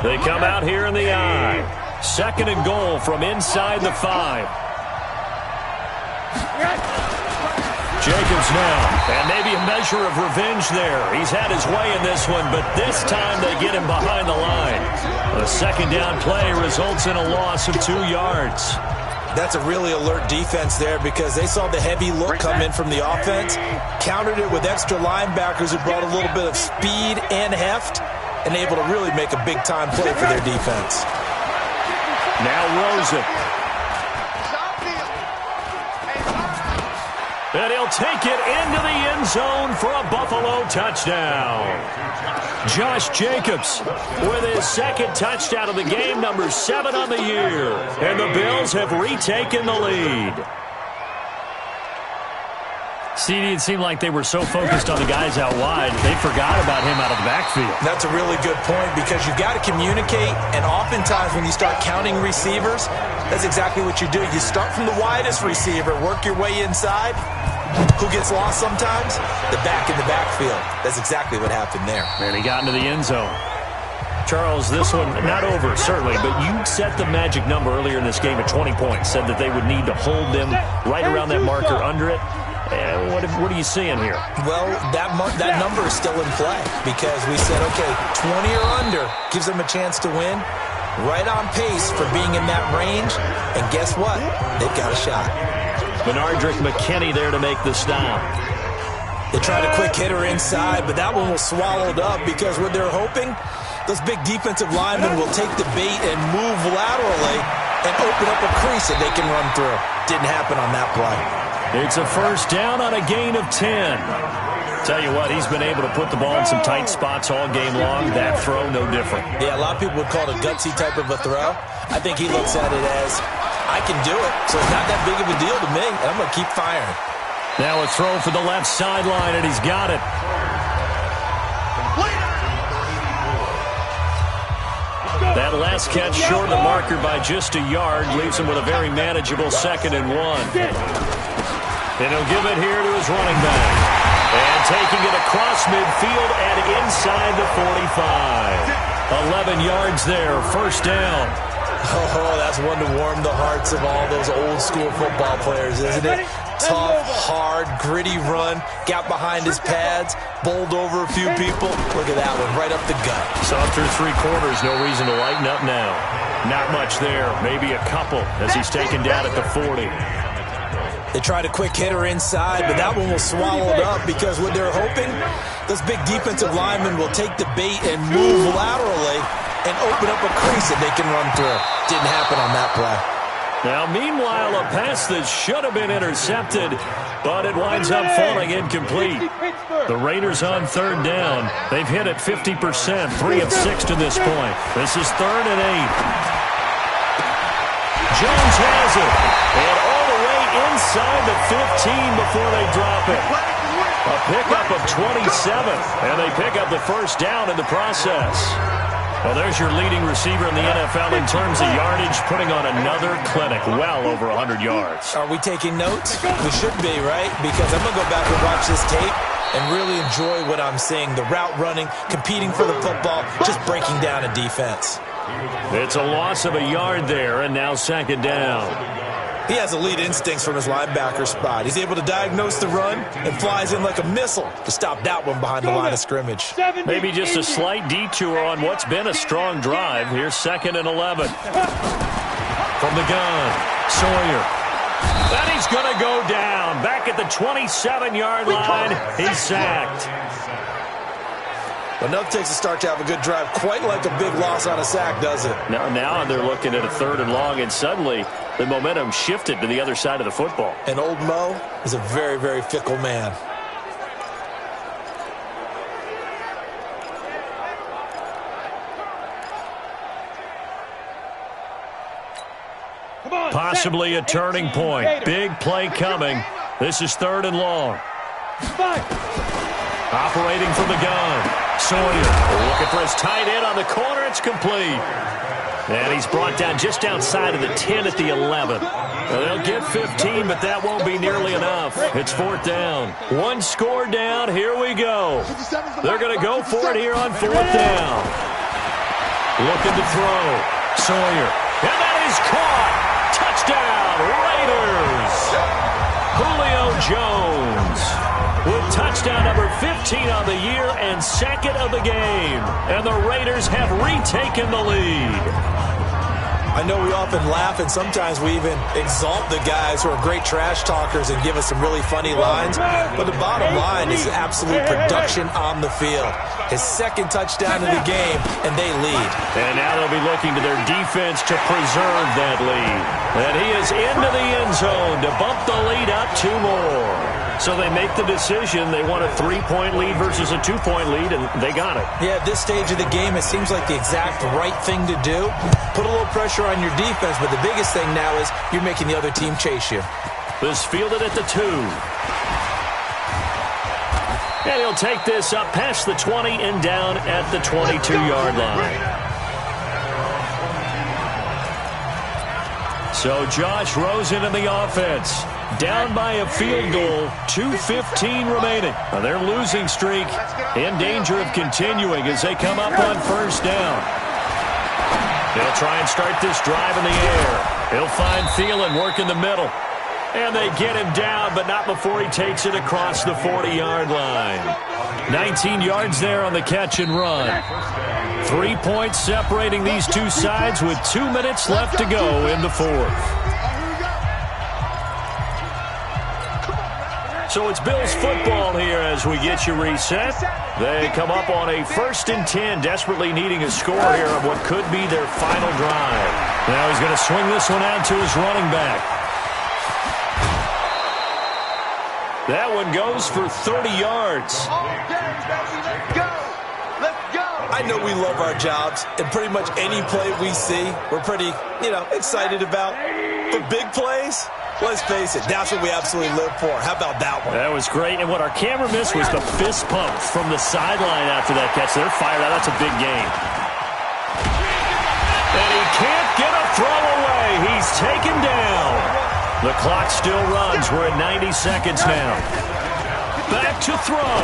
They come out here in the I. 2nd and goal from inside the 5. Jacobs now, and maybe a measure of revenge there. He's had his way in this one, but this time they get him behind the line. A 2nd down play results in a loss of 2 yards. That's a really alert defense there because they saw the heavy look come in from the offense, countered it with extra linebackers who brought a little bit of speed and heft, and able to really make a big-time play for their defense. Now Rosen. And he'll take it into the end zone for a Buffalo touchdown. Josh Jacobs with his 2nd touchdown of the game, number 7 on the year. And the Bills have retaken the lead. CD, it seemed like they were so focused on the guys out wide, they forgot about him out of the backfield. That's a really good point because you've got to communicate, and oftentimes when you start counting receivers, that's exactly what you do. You start from the widest receiver, work your way inside. Who gets lost sometimes? The back in the backfield. That's exactly what happened there. And he got into the end zone. Charles, this one not over, certainly, but you set the magic number earlier in this game at 20 points, said that they would need to hold them right around that marker under it. What are you seeing here? Well, that number is still in play because we said, okay, 20 or under gives them a chance to win. Right on pace for being in that range. And guess what? They've got a shot. Benardrick McKinney there to make the stop. They tried a quick hitter inside, but that one was swallowed up because what they're hoping, those big defensive linemen will take the bait and move laterally and open up a crease that they can run through. Didn't happen on that play. It's a 1st down on a gain of 10. Tell you what, he's been able to put the ball in some tight spots all game long. That throw, no different. Yeah, a lot of people would call it a gutsy type of a throw. I think he looks at it as, I can do it, so it's not that big of a deal to me, and I'm going to keep firing. Now a throw for the left sideline, and he's got it. That last catch short of the marker by just a yard leaves him with a very manageable 2nd and 1. And he'll give it here to his running back. And taking it across midfield and inside the 45. 11 yards there, 1st down. Oh, that's one to warm the hearts of all those old-school football players, isn't it? Tough, hard, gritty run. Got behind his pads, bowled over a few people. Look at that one, right up the gut. Saw through 3 quarters, no reason to lighten up now. Not much there, maybe a couple as he's taken down at the 40. They tried a quick hitter inside, but that one was swallowed up because what they're hoping, those big defensive linemen will take the bait and move laterally and open up a crease that they can run through. Didn't happen on that play. Now, meanwhile, a pass that should have been intercepted, but it winds up falling incomplete. The Raiders on 3rd down. They've hit it 50%, 3 of 6 to this point. This is 3rd and 8. Jones has it, and all the way inside the 15 before they drop it. A pickup of 27, and they pick up the 1st down in the process. Well, there's your leading receiver in the NFL in terms of yardage, putting on another clinic, well over 100 yards. Are we taking notes? We should be, right? Because I'm going to go back and watch this tape and really enjoy what I'm seeing. The route running, competing for the football, just breaking down a defense. It's a loss of a yard there, and now 2nd down. He has elite instincts from his linebacker spot. He's able to diagnose the run and flies in like a missile to stop that one behind the line of scrimmage. Maybe just a slight detour on what's been a strong drive. Here's 2nd and 11. From the gun, Sawyer. And he's going to go down. Back at the 27-yard line, he's sacked. Enough takes a start to have a good drive. Quite like a big loss on a sack, does it? Now they're looking at a 3rd and long, and suddenly the momentum shifted to the other side of the football. And old Mo is a very, very fickle man. Possibly a turning point. Big play coming. This is 3rd and long. Operating from the gun. Sawyer looking for his tight end on the corner. It's complete. And he's brought down just outside of the 10 at the 11. Well, they'll get 15, but that won't be nearly enough. It's 4th down. 1 score down. Here we go. They're going to go for it here on 4th down. Looking to throw. Sawyer. And that is caught. Touchdown, Raiders. Julio Jones with touchdown number 15 on the year and 2nd of the game. And the Raiders have retaken the lead. I know we often laugh, and sometimes we even exalt the guys who are great trash talkers and give us some really funny lines. But the bottom line is absolute production on the field. His 2nd touchdown of the game, and they lead. And now they'll be looking to their defense to preserve that lead. And he is into the end zone to bump the lead up 2 more. So they make the decision. They want a 3-point lead versus a 2-point lead, and they got it. Yeah, at this stage of the game, it seems like the exact right thing to do. Put a little pressure on your defense, but the biggest thing now is you're making the other team chase you. This fielded at the 2. And he'll take this up past the 20 and down at the 22-yard line. So Josh Rosen in the offense. Down by a field goal, 2:15 remaining. Now their losing streak in danger of continuing as they come up on 1st down. They'll try and start this drive in the air. He'll find Thielen working the middle. And they get him down, but not before he takes it across the 40-yard line. 19 yards there on the catch and run. 3 points separating these two sides with 2 minutes left to go in the 4th. So it's Bills football here as we get you reset. They come up on a 1st and 10, desperately needing a score here on what could be their final drive. Now he's going to swing this one out to his running back. That one goes for 30 yards. I know we love our jobs, and pretty much any play we see, we're pretty, excited about. But big plays, let's face it, that's what we absolutely live for. How about that one? That was great, and what our camera missed was the fist pump from the sideline after that catch. They're fired out. That's a big game. And he can't get a throw away. He's taken down. The clock still runs. We're at 90 seconds now. Back to throw.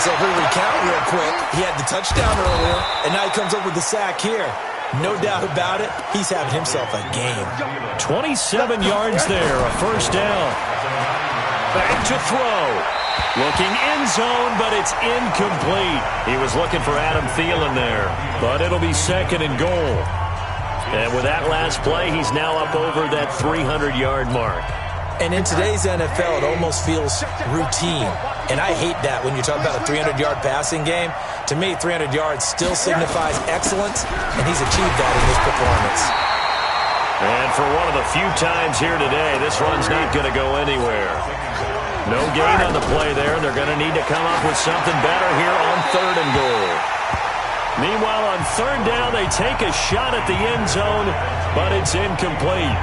So if we recount real quick, he had the touchdown earlier, and now he comes up with the sack here. No doubt about it, he's having himself a game. 27 yards there, a 1st down. Back to throw. Looking end zone, but it's incomplete. He was looking for Adam Thielen there, but it'll be 2nd and goal. And with that last play, he's now up over that 300-yard mark. And in today's NFL, it almost feels routine. And I hate that when you talk about a 300-yard passing game. To me, 300 yards still signifies excellence, and he's achieved that in his performance. And for one of the few times here today, this run's not going to go anywhere. No gain on the play there. They're going to need to come up with something better here on 3rd and goal. Meanwhile, on 3rd down, they take a shot at the end zone, but it's incomplete.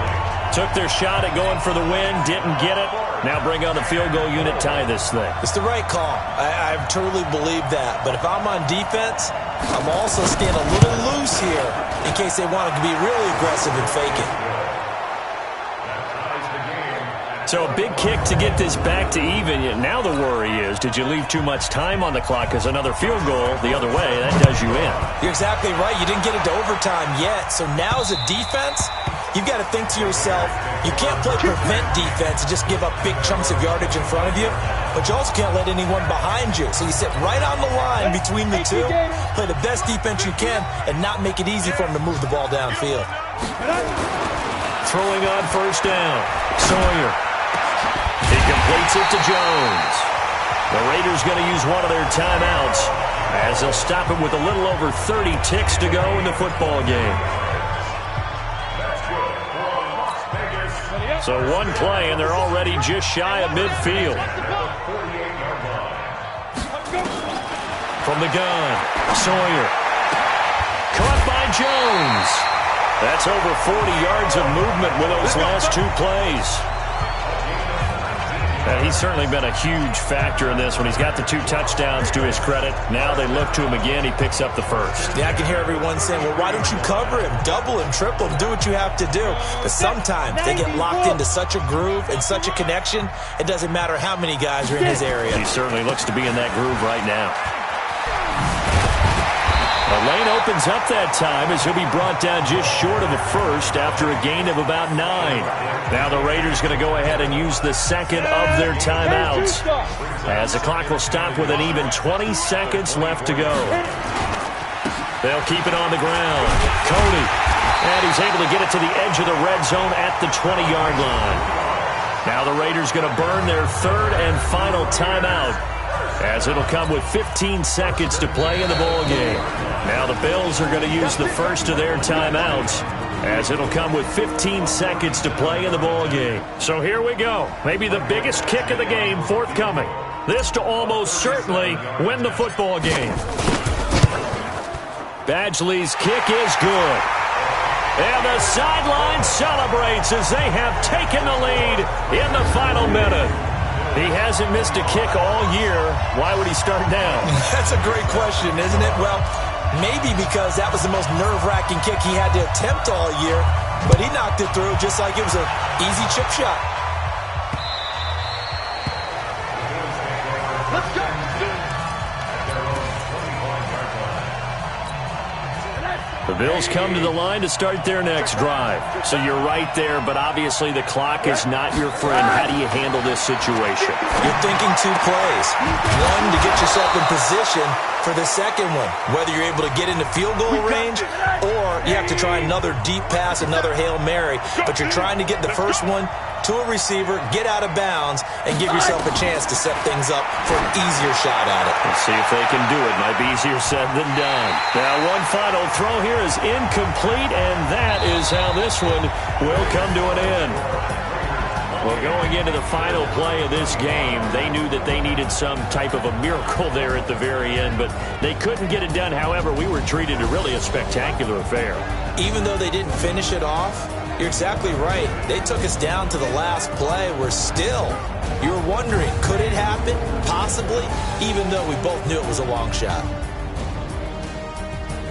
Took their shot at going for the win, didn't get it. Now bring on the field goal unit, tie this thing. It's the right call. I truly believe that. But if I'm on defense, I'm also staying a little loose here in case they want to be really aggressive and fake it. So a big kick to get this back to even. Now the worry is, did you leave too much time on the clock? Because another field goal the other way, that does you in. You're exactly right. You didn't get it to overtime yet. So now as a defense, you've got to think to yourself, you can't play prevent defense and just give up big chunks of yardage in front of you, but you also can't let anyone behind you. So you sit right on the line between the two, play the best defense you can, and not make it easy for them to move the ball downfield. Throwing on first down, Sawyer. He completes it to Jones. The Raiders going to use one of their timeouts as they'll stop it with a little over 30 ticks to go in the football game. So one play, and they're already just shy of midfield. From the gun, Sawyer. Caught by Jones. That's over 40 yards of movement with those last two plays. He's certainly been a huge factor in this when he's got the 2 touchdowns to his credit. Now they look to him again. He picks up the first. Yeah, I can hear everyone saying, well, why don't you cover him? Double him, triple him, do what you have to do. But sometimes they get locked into such a groove and such a connection, it doesn't matter how many guys are in his area. He certainly looks to be in that groove right now. The lane opens up that time as he'll be brought down just short of the first after a gain of about 9. Now the Raiders going to go ahead and use the second of their timeouts as the clock will stop with an even 20 seconds left to go. They'll keep it on the ground. Cody. And he's able to get it to the edge of the red zone at the 20-yard line. Now the Raiders going to burn their third and final timeout, as it'll come with 15 seconds to play in the ball game. Now the Bills are going to use the first of their timeouts, as it'll come with 15 seconds to play in the ball game. So here we go. Maybe the biggest kick of the game forthcoming. This to almost certainly win the football game. Badgley's kick is good. And the sideline celebrates as they have taken the lead in the final minute. He hasn't missed a kick all year. Why would he start now? That's a great question, isn't it? Well, maybe because that was the most nerve-wracking kick he had to attempt all year, but he knocked it through just like it was an easy chip shot. Let's go. The Bills come to the line to start their next drive. So you're right there, but obviously the clock is not your friend. How do you handle this situation? You're thinking 2 plays. One, to get yourself in position for the second one, whether you're able to get into field goal range or you have to try another deep pass, another Hail Mary, but you're trying to get the first one to a receiver, get out of bounds, and give yourself a chance to set things up for an easier shot at it. Let's see if they can do it. Might be easier said than done. Now one final throw here is incomplete, and that is how this one will come to an end. Well, going into the final play of this game, they knew that they needed some type of a miracle there at the very end, but they couldn't get it done. However, we were treated to really a spectacular affair. Even though they didn't finish it off, you're exactly right. They took us down to the last play. We're still, you were wondering, could it happen? Possibly, even though we both knew it was a long shot.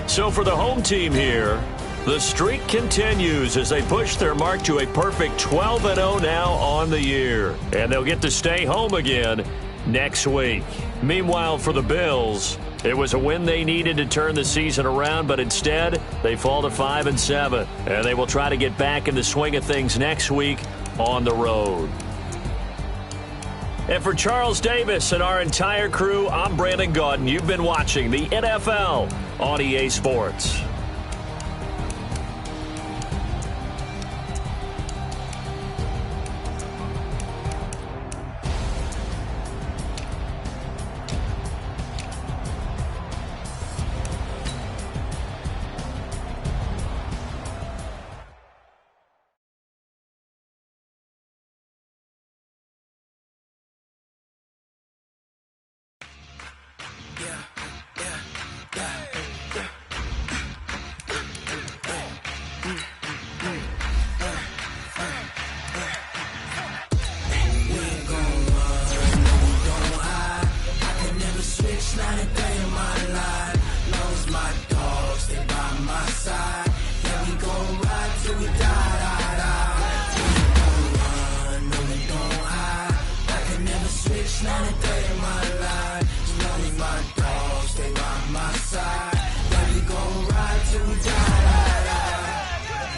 So for the home team here, the streak continues as they push their mark to a perfect 12-0 now on the year. And they'll get to stay home again next week. Meanwhile, for the Bills, it was a win they needed to turn the season around, but instead they fall to 5-7. And they will try to get back in the swing of things next week on the road. And for Charles Davis and our entire crew, I'm Brandon Gaudin. You've been watching the NFL on EA Sports.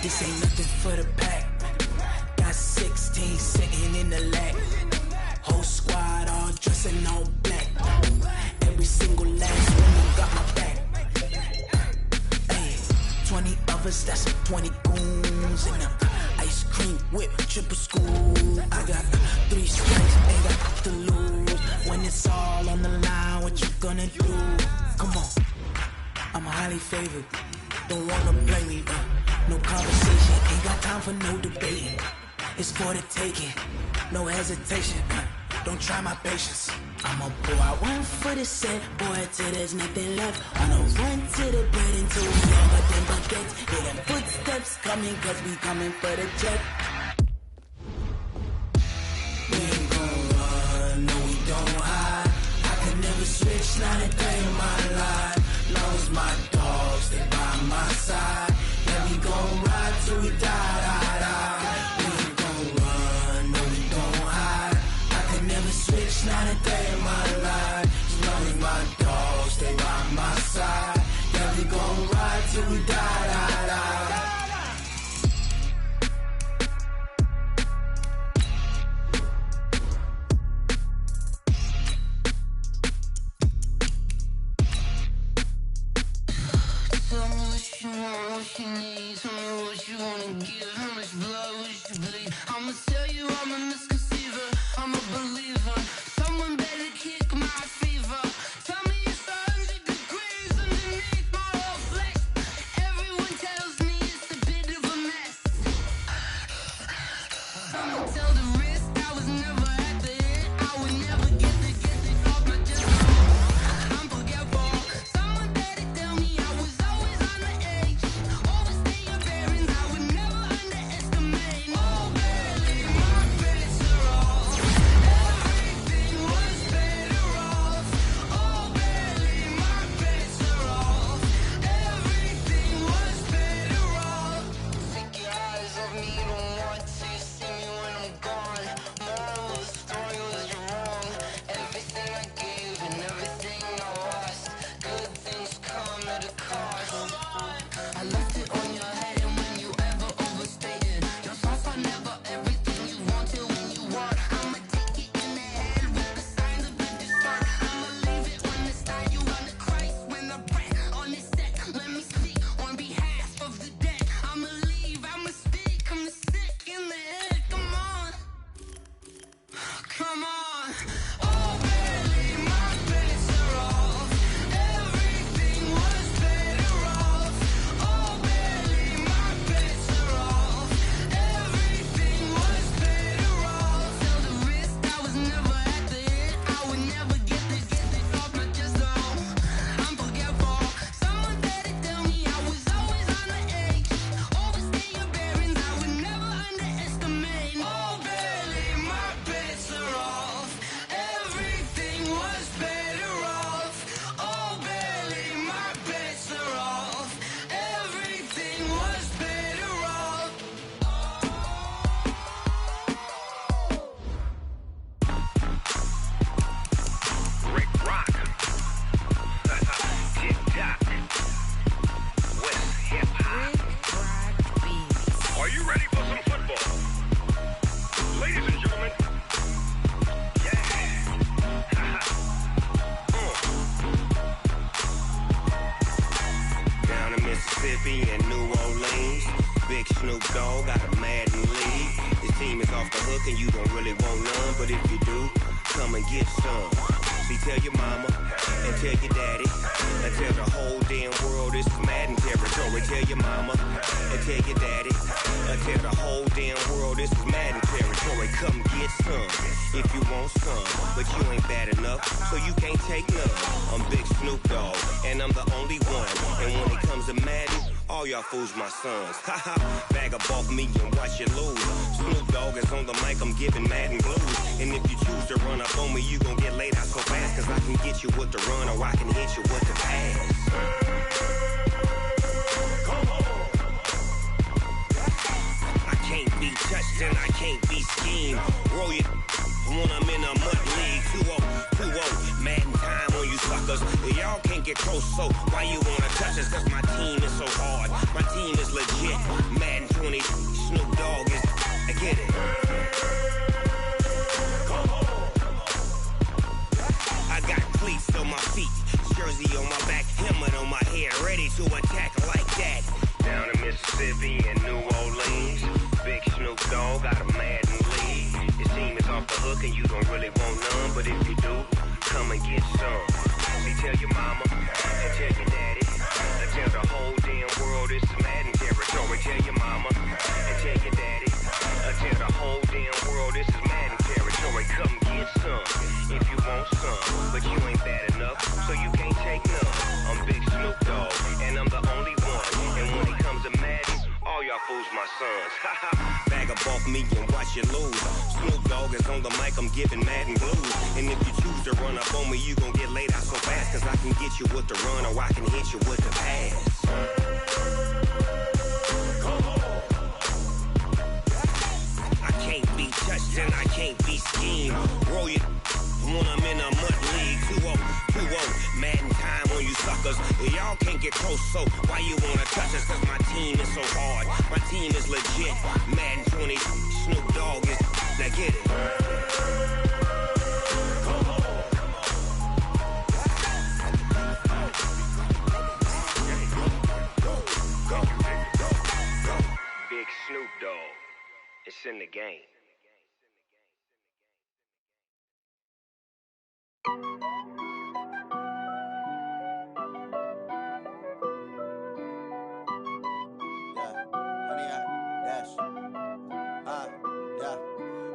This ain't nothing for the past. choppers, that's 20 goons. And ice cream whip, triple school. I got 3 strikes, ain't got to lose. When it's all on the line, what you gonna do? Come on, I'm highly favored. Don't wanna blame me, no conversation. Ain't got time for no debating. It's for the taking, no hesitation. Don't try my patience. I'ma pour out one for the set, boy, till there's nothing left. On a run to the bread until we longer than baguettes. Hear them footsteps coming, cause we coming for the jet. We ain't gon' run, no we don't hide. I can never switch, not a day in my life. Long as my dogs, they by my side. Yeah, we gon' ride till we die, die, die. We ain't gon' run, no we don't hide. I can never switch, not a day in my life. As long as my dogs, they by my side. Yeah, we gon' ride till we die, die, die. Tell me what you want, what you need. Tell me what you wanna give. How much blood would you bleed? I'ma tell you I'm a misconceiver. I'm a believer. Someone better kick my fever. Tell me it's 100 degrees underneath my whole flesh. Everyone tells me it's a bit of a mess. I'ma tell the risk I was never at the end. I would never get the off my chest. I'm forgetful. Someone better tell me I was always on the edge. Overstay your bearings, I would never underestimate. Oh, barely, my bets are off. Everything was better off. Oh, barely, my bets are off. Everything was better off. Take your eyes off me, don't want to see me when I'm gone. Moral of the story was you're wrong. Everything I gave and everything I lost. Good things come at a cost. I left it on your head, and when you ever overstay it, your thoughts are never everything you wanted when you want. I'ma take it in the head with the signs of the dissert. I'ma leave it on the side. You on the Christ when the breath on this set. Let me speak on behalf of the dead. I'ma leave, I'ma speak. I'm sick in the head. Come on, come on. Oh, barely, my bets are off. Everything was better off. Oh, barely, my bets are off. Everything was better off. Tell the risk I was never at the end. I would never get this off my chest. Oh, I'm forgetful. Someone better tell me I was always on the edge. Overstay your bearings, I would never underestimate. Oh, barely, my bets are off. Everything was better off. Oh, barely, my bets are off. Everything was better off. Rick Rock. Tick-tock. West hip-hop. Are you ready for some football? Ladies and gentlemen. Yeah. Down in Mississippi and New Orleans, Big Snoop Dogg got a Madden league. His team is off the hook and you don't really want none, but if you do, come and get some. See, tell your mama and tell your daddy and tell the whole damn world this is Madden territory. Tell your mama and tell your daddy and tell the whole damn world this is Madden territory. Come get some if you want some, but you ain't bad enough, so you can't take none. I'm Big Snoop Dogg and I'm the only one. And when it comes to Madden, all y'all fools my sons. Haha, bag up off me and watch you lose. Snoop Dogg is on the mic, I'm giving Madden blues. And if you choose to run up on me, you gon' get laid out so fast. Cause I can get you with the run or I can hit you with the pass. I can't be touched and I can't be schemed. Roll you when I'm in a mud league. 2-0, Madden time on you suckers. Y'all can't get close, so why you wanna touch us? Cause my team is so hard. My team is legit. Madden 20, Snoop Dogg is. I get it. I got cleats on my feet, jersey on my back, helmet on my head, ready to attack like that. Down in Mississippi. Mississippi and New Orleans. Big Snoop Dogg got a Madden league. His team is off the hook and you don't really want none, but if you do, come and get some. See, tell your mama and tell your daddy and tell the whole damn world this is Madden territory. Tell your mama and tell your daddy and tell the whole damn world this is Madden territory. Come get some if you want some, but you ain't bad enough, so you can't take none. I'm Big Snoop Dogg and I'm the only one. And when it comes to Madden, all y'all fools my sons. Bag up off me and watch you lose. Snoop Dogg is on the mic, I'm giving Madden blues. And if you choose to run up on me, you gon' get laid out so fast. Cause I can get you with the run or I can hit you with the pass. I can't be touched and I can't be schemed. Roll you when I'm in a mud league. 2-0, 2-0, Madden time on you suckers. Y'all can't get close, so why you wanna touch us? Cause my team is so hard, my team is legit. Madden 20, Snoop Dogg is, now get it. Big Snoop Dogg, it's in the game.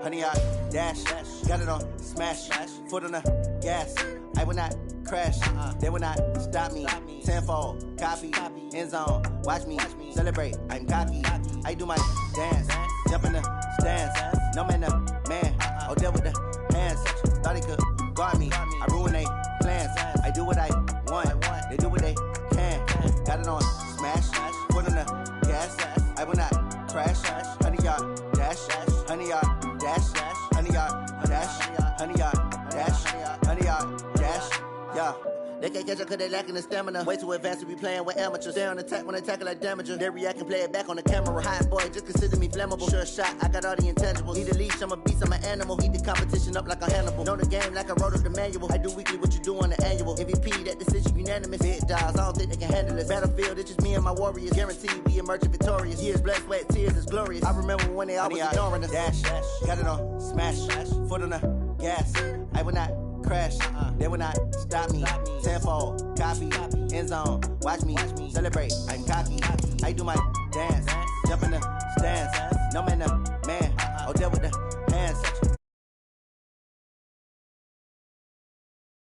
Honey, I dash, got it on smash, foot on the gas. I will not crash, they will not stop me. Tenfold, copy, end zone, watch me celebrate. I'm cocky, I do my dance, jump in the stands. No man, the man, oh, deal with the hands. Thought he could guard me, I ruin they plans. I do what I want, they do what they can. Got it on smash, foot on the gas. I will not crash, honey, y'all dash, honey, y'all dash, honey, y'all dash, honey, y'all dash, honey, y'all dash, yeah. They can't catch up cause they lacking the stamina. Way too advanced to be playing with amateurs. Stay on attack when they tackle like damager. They react and play it back on the camera. Hot boy, just consider me flammable. Sure shot, I got all the intangibles. Need a leash, I'm a beast, I'm an animal. Heat the competition up like a Hannibal. Know the game like I wrote up the manual. I do weekly what you do on the annual. MVP, that decision unanimous. Big dogs, I don't think they can handle this. Battlefield, it's just me and my warriors. Guaranteed we emerging victorious. Years, blood, sweat, tears, it's glorious. I remember when they always ignoring us. Dash, got it on smash, foot on the gas. I will not crash, they will not stop me. Tenfold, copy, end zone, watch me celebrate. I'm cocky, I do my dance, jump in the stands. No man, the man, oh, deal with the hands.